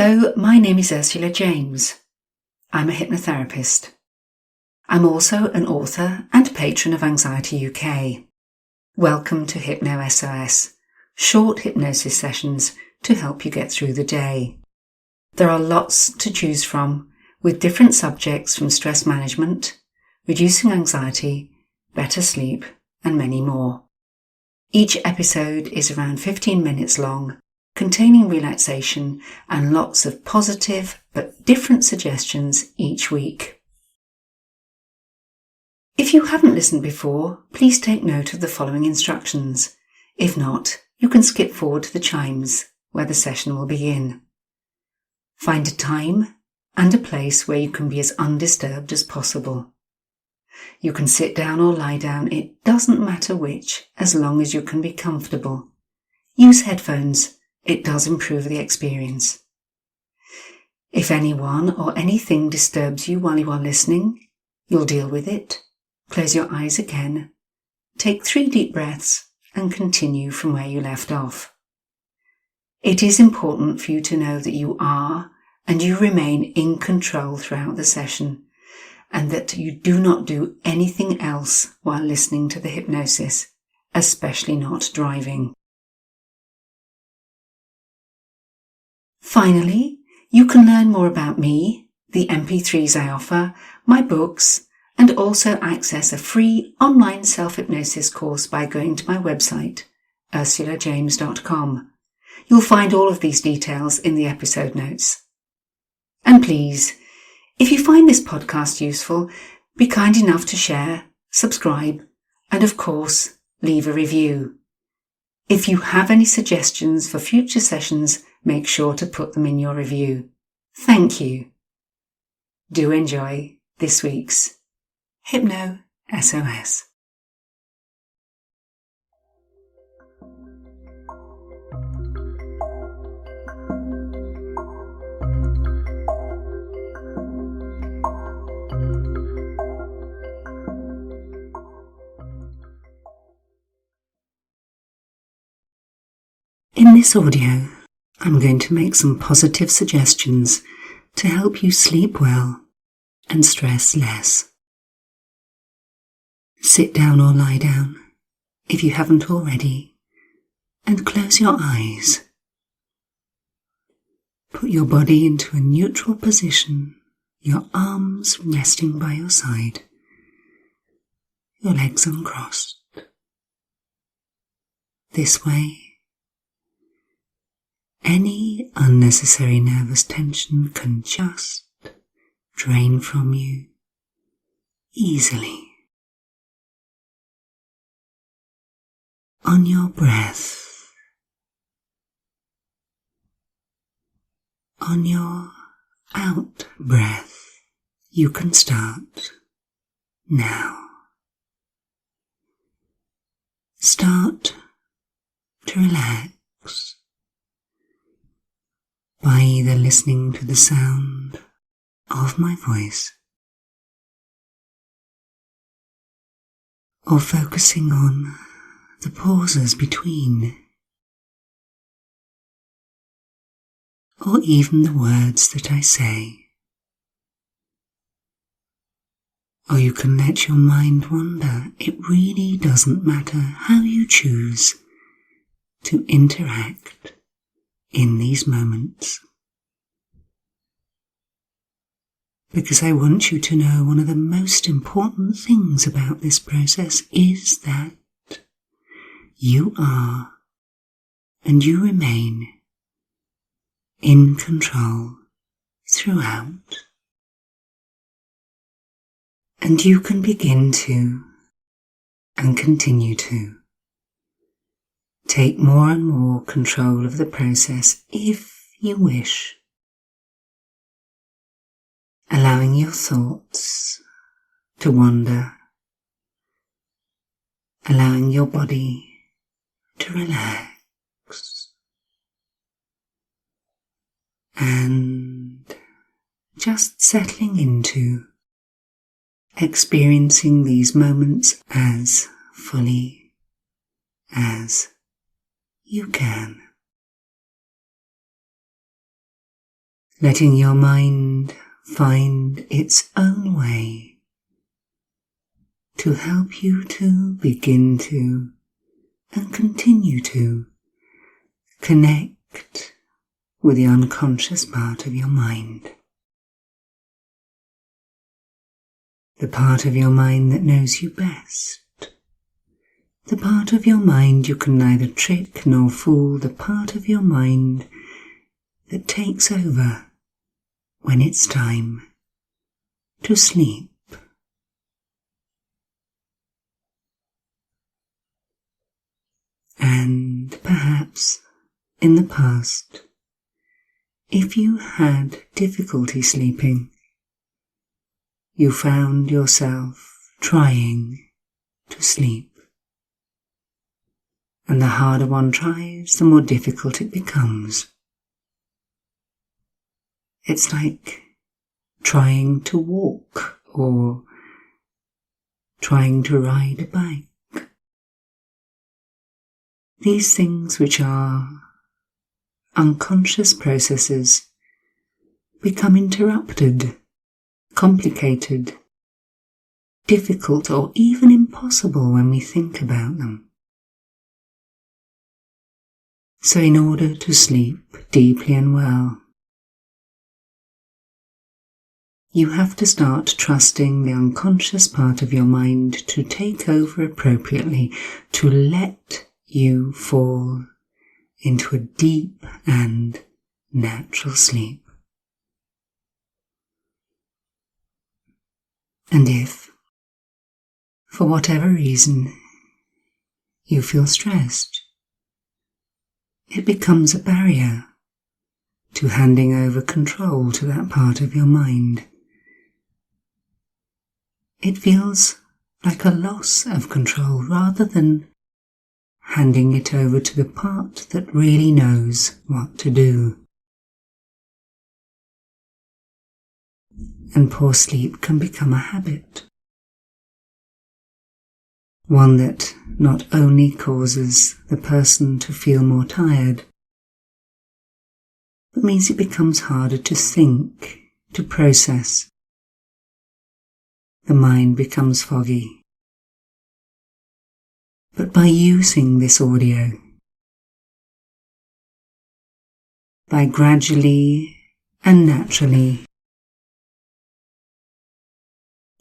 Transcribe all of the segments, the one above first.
Hello, my name is Ursula James. I'm a hypnotherapist. I'm also an author and patron of Anxiety UK. Welcome to Hypno SOS, short hypnosis sessions to help you get through the day. There are lots to choose from, with different subjects from stress management, reducing anxiety, better sleep, and many more. Each episode is around 15 minutes long, containing relaxation and lots of positive but different suggestions each week. If you haven't listened before, please take note of the following instructions. If not, you can skip forward to the chimes where the session will begin. Find a time and a place where you can be as undisturbed as possible. You can sit down or lie down, it doesn't matter which, as long as you can be comfortable. Use headphones. It does improve the experience. If anyone or anything disturbs you while you are listening, you'll deal with it. Close your eyes again, take 3 deep breaths and continue from where you left off. It is important for you to know that you are and you remain in control throughout the session, and that you do not do anything else while listening to the hypnosis, especially not driving. Finally, you can learn more about me, the MP3s I offer, my books, and also access a free online self-hypnosis course by going to my website, ursulajames.com. You'll find all of these details in the episode notes. And please, if you find this podcast useful, be kind enough to share, subscribe, and of course, leave a review. If you have any suggestions for future sessions, make sure to put them in your review. Thank you. Do enjoy this week's Hypno SOS. In this audio, I'm going to make some positive suggestions to help you sleep well and stress less. Sit down or lie down, if you haven't already, and close your eyes. Put your body into a neutral position, your arms resting by your side, your legs uncrossed. This way, any unnecessary nervous tension can just drain from you easily. On your breath, on your out breath, you can start now. Start to relax by either listening to the sound of my voice or focusing on the pauses between, or even the words that I say. Or you can let your mind wander. It really doesn't matter how you choose to interact in these moments. Because I want you to know one of the most important things about this process is that you are and you remain in control throughout. And you can begin to, and continue to, take more and more control of the process if you wish, allowing your thoughts to wander, allowing your body to relax, and just settling into experiencing these moments as fully as you can. letting your mind find its own way to help you to begin to and continue to connect with the unconscious part of your mind. The part of your mind that knows you best. The part of your mind you can neither trick nor fool. The part of your mind that takes over when it's time to sleep. And perhaps in the past, if you had difficulty sleeping, you found yourself trying to sleep. And the harder one tries, the more difficult it becomes. It's like trying to walk or trying to ride a bike. These things, which are unconscious processes, become interrupted, complicated, difficult, or even impossible when we think about them. So in order to sleep deeply and well, you have to start trusting the unconscious part of your mind to take over appropriately, to let you fall into a deep and natural sleep. And if, for whatever reason, you feel stressed, it becomes a barrier to handing over control to that part of your mind. It feels like a loss of control rather than handing it over to the part that really knows what to do. And poor sleep can become a habit. One that not only causes the person to feel more tired, but means it becomes harder to think, to process. The mind becomes foggy. But by using this audio, by gradually and naturally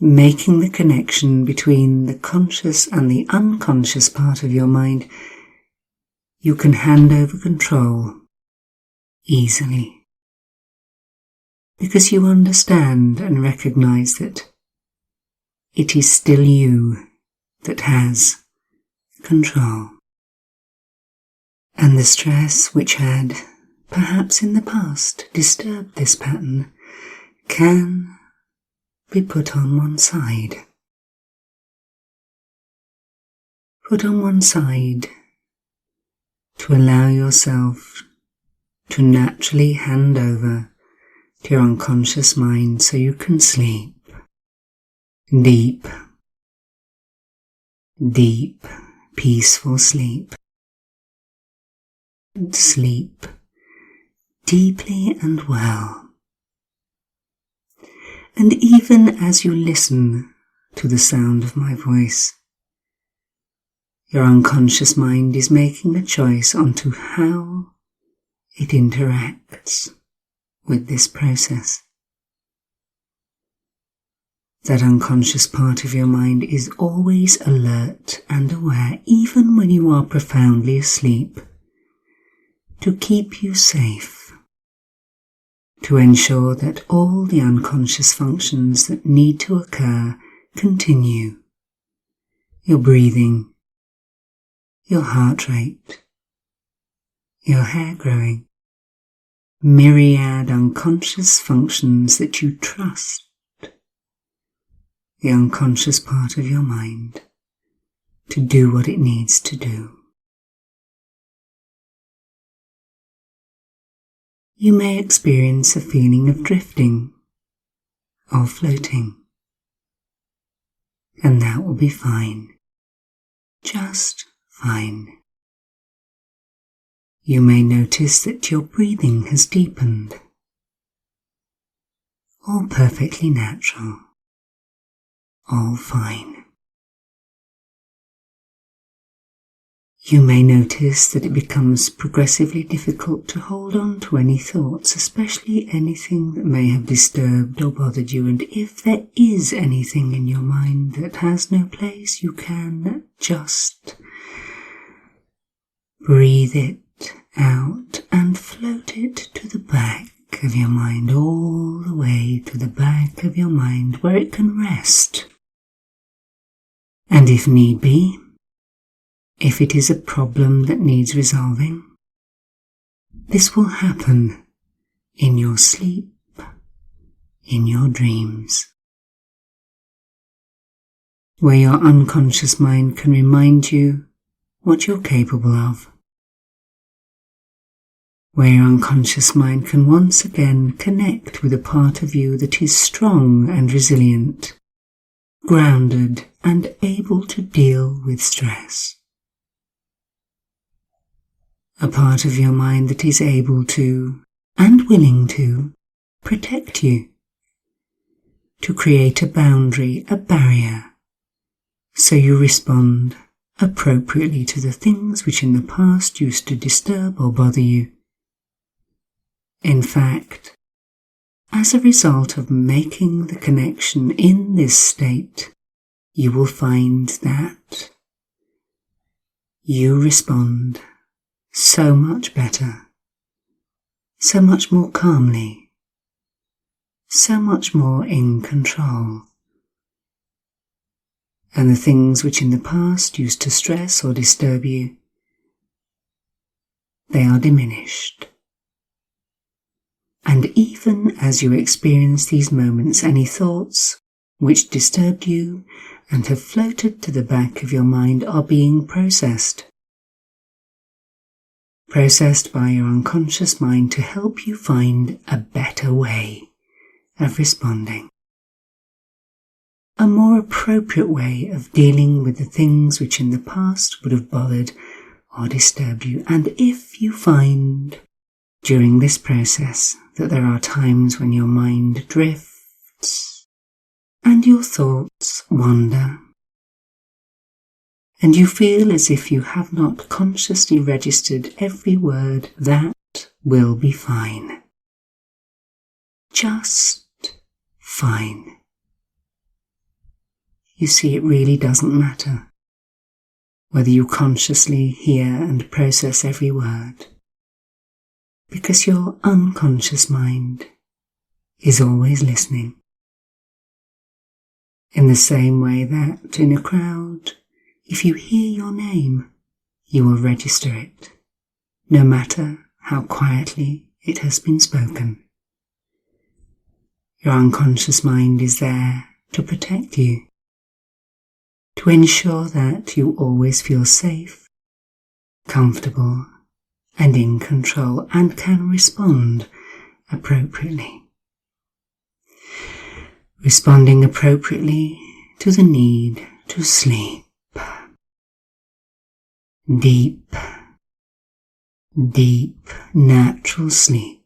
making the connection between the conscious and the unconscious part of your mind, you can hand over control easily. Because you understand and recognize that it is still you that has control. And the stress which had, perhaps in the past, disturbed this pattern can be put on one side. Put on one side to allow yourself to naturally hand over to your unconscious mind so you can sleep deep, deep, peaceful sleep. And sleep deeply and well. And even as you listen to the sound of my voice, your unconscious mind is making a choice onto how it interacts with this process. That unconscious part of your mind is always alert and aware, even when you are profoundly asleep, to keep you safe, to ensure that all the unconscious functions that need to occur continue. Your breathing, your heart rate, your hair growing, myriad unconscious functions that you trust the unconscious part of your mind to do what it needs to do. You may experience a feeling of drifting or floating, and that will be fine, just fine. You may notice that your breathing has deepened, all perfectly natural, all fine. You may notice that it becomes progressively difficult to hold on to any thoughts, especially anything that may have disturbed or bothered you, and if there is anything in your mind that has no place, you can just breathe it out and float it to the back of your mind, all the way to the back of your mind where it can rest. And if need be, if it is a problem that needs resolving, this will happen in your sleep, in your dreams, where your unconscious mind can remind you what you're capable of, where your unconscious mind can once again connect with a part of you that is strong and resilient, grounded and able to deal with stress. A part of your mind that is able to, and willing to, protect you, to create a boundary, a barrier, so you respond appropriately to the things which in the past used to disturb or bother you. In fact, as a result of making the connection in this state, you will find that you respond so much better, so much more calmly, so much more in control. And the things which in the past used to stress or disturb you, they are diminished. And even as you experience these moments, any thoughts which disturbed you and have floated to the back of your mind are being processed by your unconscious mind to help you find a better way of responding, a more appropriate way of dealing with the things which in the past would have bothered or disturbed you. And if you find during this process that there are times when your mind drifts and your thoughts wander, and you feel as if you have not consciously registered every word, that will be fine. Just fine. You see, it really doesn't matter whether you consciously hear and process every word, because your unconscious mind is always listening. In the same way that in a crowd, if you hear your name, you will register it, no matter how quietly it has been spoken. Your unconscious mind is there to protect you, to ensure that you always feel safe, comfortable, and in control, and can respond appropriately. Responding appropriately to the need to sleep. Deep, deep, natural sleep.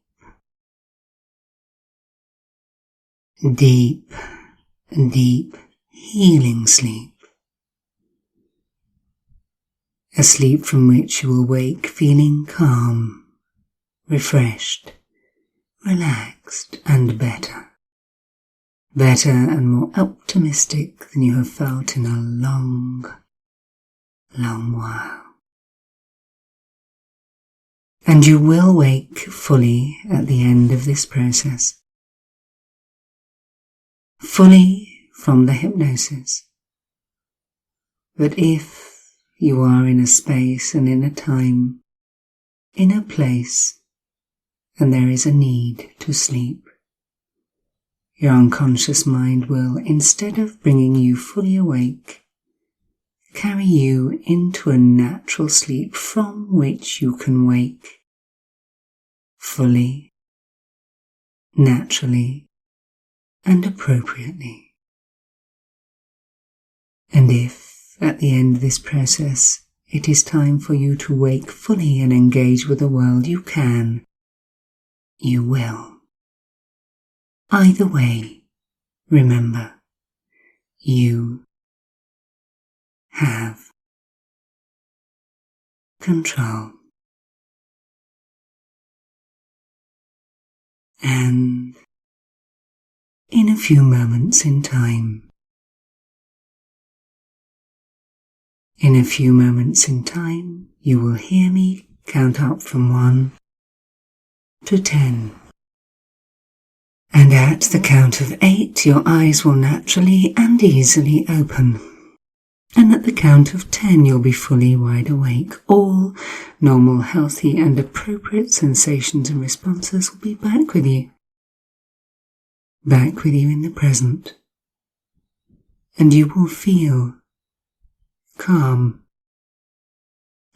Deep, deep, healing sleep. A sleep from which you will wake feeling calm, refreshed, relaxed, and better. Better and more optimistic than you have felt in a long, long while. And you will wake fully at the end of this process. Fully from the hypnosis. But if you are in a space and in a time, in a place, and there is a need to sleep, your unconscious mind will, instead of bringing you fully awake, carry you into a natural sleep from which you can wake fully, naturally, and appropriately. And if, at the end of this process, it is time for you to wake fully and engage with the world, you can, you will. Either way, remember, you have control. And in a few moments in time, you will hear me count up from 1 to 10. And at the count of 8, your eyes will naturally and easily open. And at the count of 10, you'll be fully wide awake. All normal, healthy, and appropriate sensations and responses will be back with you. Back with you in the present. And you will feel calm,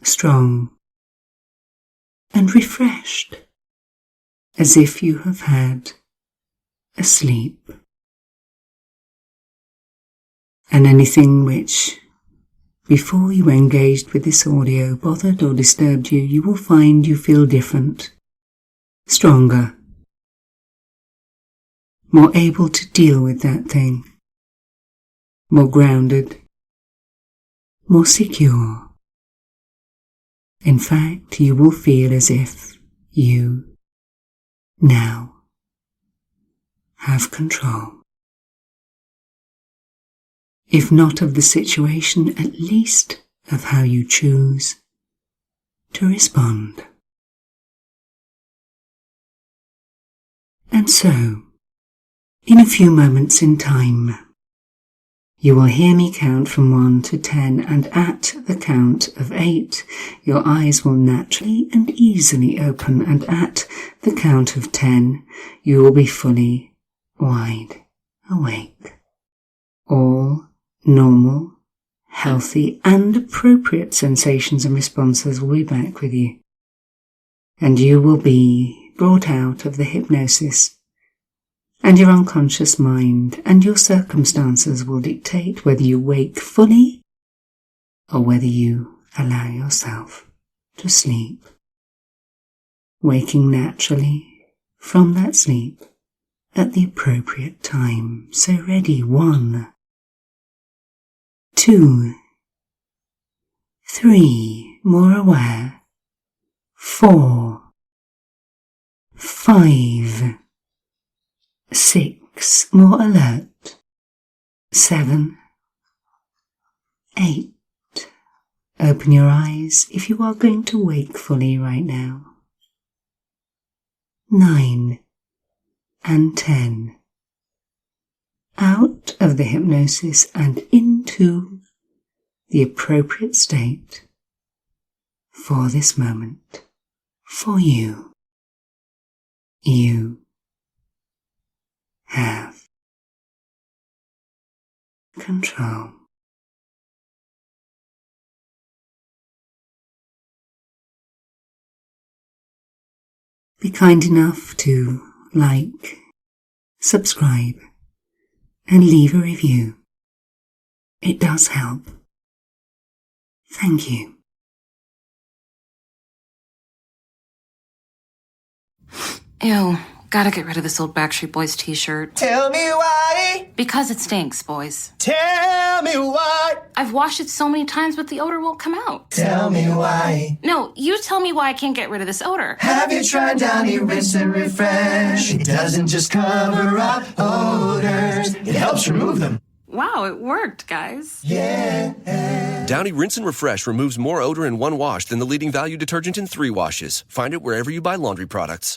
strong, and refreshed, as if you have had a sleep. And anything which, before you engaged with this audio, bothered or disturbed you, you will find you feel different, stronger, more able to deal with that thing, more grounded, more secure. In fact, you will feel as if you now have control. If not of the situation, at least of how you choose to respond. And so, in a few moments in time, you will hear me count from 1 to 10, and at the count of 8, your eyes will naturally and easily open, and at the count of 10, you will be fully wide awake. All normal, healthy, and appropriate sensations and responses will be back with you. And you will be brought out of the hypnosis, and your unconscious mind and your circumstances will dictate whether you wake fully or whether you allow yourself to sleep, waking naturally from that sleep at the appropriate time. So ready, 1, 2, 3, more aware, 4, 5, 6, more alert, 7, 8. Open your eyes if you are going to wake fully right now. 9 and 10. Out of the hypnosis and into the appropriate state for this moment, for you. You have control. Be kind enough to like, subscribe, and leave a review. It does help. Thank you. Ew, gotta get rid of this old Backstreet Boys t-shirt. Tell me why. Because it stinks, boys. Tell me why. I've washed it so many times, but the odor won't come out. Tell me why. No, you tell me why I can't get rid of this odor. Have you tried Downy Rinse and Refresh? It doesn't just cover up odors, it helps remove them. Wow, it worked, guys. Yeah. Downy Rinse and Refresh removes more odor in one wash than the leading value detergent in 3 washes. Find it wherever you buy laundry products.